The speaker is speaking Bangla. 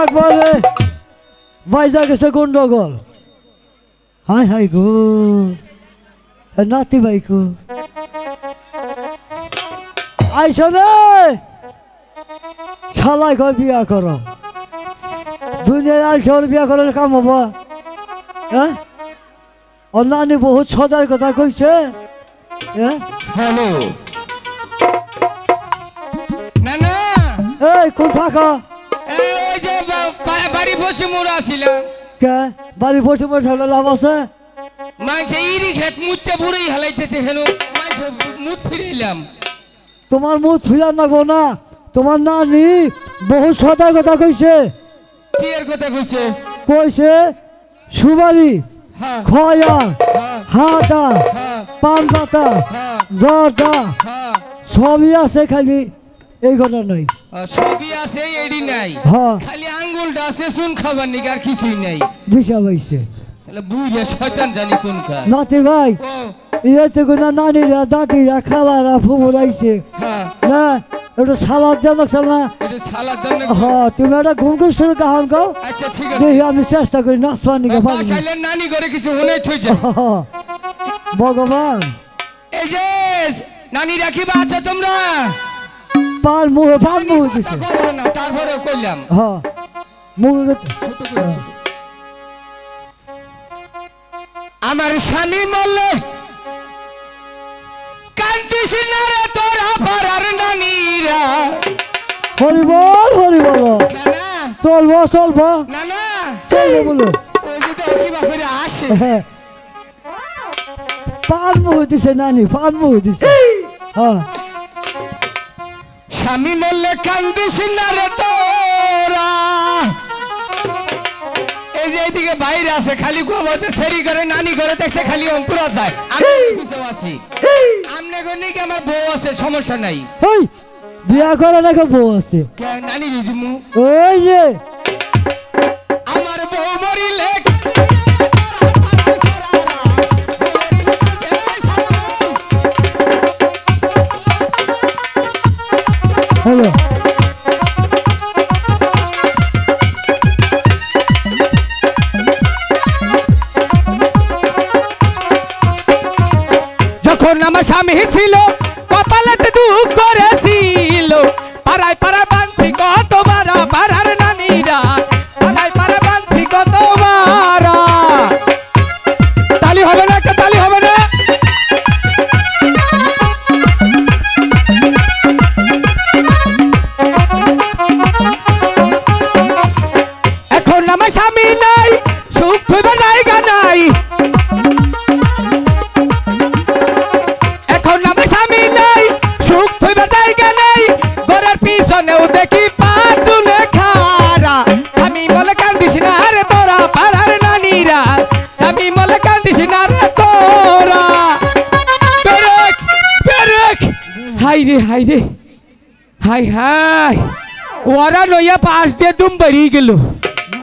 একবারে বাইজা গেছে গন্ডগোল। হাই হাই গো নাতি ভাই গো আইস রে শালাই কয় বিয়া করো দুনিয়ায় আইস বিয়া করার কাম হবো হ্যাঁ ওর নানি বহুত সদার কথা কইছে হ্যালো নানা এই কোন থাকা ওই যে বাড়ি বসে মোড় আসিলাম কে বাড়ি বসে বসে লাভ আছে মাংসে ইরি খেত মুতে বুড়ি হালাইতেছে হেন মাংস মুত ফিরাইলাম তোমার মুখ ফিরার নাগো না তোমার নানি বহু সদার কথা কইছে কি এর কথা কইছে কইছে সুবারি হ্যাঁ খয়া হ্যাঁ হাটা হ্যাঁ পান পাতা হ্যাঁ জর্দা হ্যাঁ সবই আছে খালি এই কথা নাই সবই আছে এডি নাই হ্যাঁ খালি আঙ্গুলটা আছে শুন খাবার নিক আর কিছুই নাই দিশা পাইছে তাহলে বুঝে শয়তান জানি কোন কা নাতি ভাই ইয়েতে কোনো নানিরা দাদিরা খালারা ফুমুরাইছে হ্যাঁ না একটু সালাদ জানাচ্ছে না এটা সালাদ দাও না হ্যাঁ তুমি একটা গুনগুন শুরু কাহান গাও আচ্ছা ঠিক আছে দেখি আমি চেষ্টা করি নাচবার নিকে পারি বাসাইলেন নানি করে কিছু হনে থই যা ভগবান এই যে নানি রাখিবা আছো তোমরা পান মুহে দিছে করো না তারপরে কইলাম হ্যাঁ মুহে ছোট করে ছোট। আমার স্বামী মরলে কান্দিস না রে তোরা পারার নানিরা হরিবল না চলবো না না চলবো বলো ওই যে তো কি বাপরে আসে পান মুহে দিছে নানি পান মুহে দিছে হ্যাঁ স্বামী মরলে কান্দিস না রে তোরা এই যে এইদিকে বাইরে আছে খালি গোবতে সেরি করে নানি করে দেখছে খালি অন্তরা যায় আমি কিছু আছি আমনে গনি কি আমার বউ আছে সমস্যা নাই ওই বিয়া করে নাকি বউ আছে কে নানি দিদিমু ওই যে আমার বউ মরিলে হ্যালো যখন আমার স্বামী ছিল কপালেতে দুঃখ করেছিল পাড়ায় পাড়ায় বানছি কত বারা পাড়ার নানিরা পাড়ায় পাড়ায় বানছি কত বারা তালি হবে না একটা তালি হবে না এখন আমার স্বামী নাই সুখ হইবে জায়গা নাই এখন আমার স্বামী নাই সুখ হইবে জায়গা নাই ঘরের পিছনেও দেখি পাঁচুনে খারা আমি বলে কান্দিস না রে তোরা পাড়ার নানিরা আমি বলে কান্দিস না রে তোরা পেরেক পেরেক হাই রে হাই ওরা নইয়া পাশ দিয়ে দুম বেরিয়ে গেল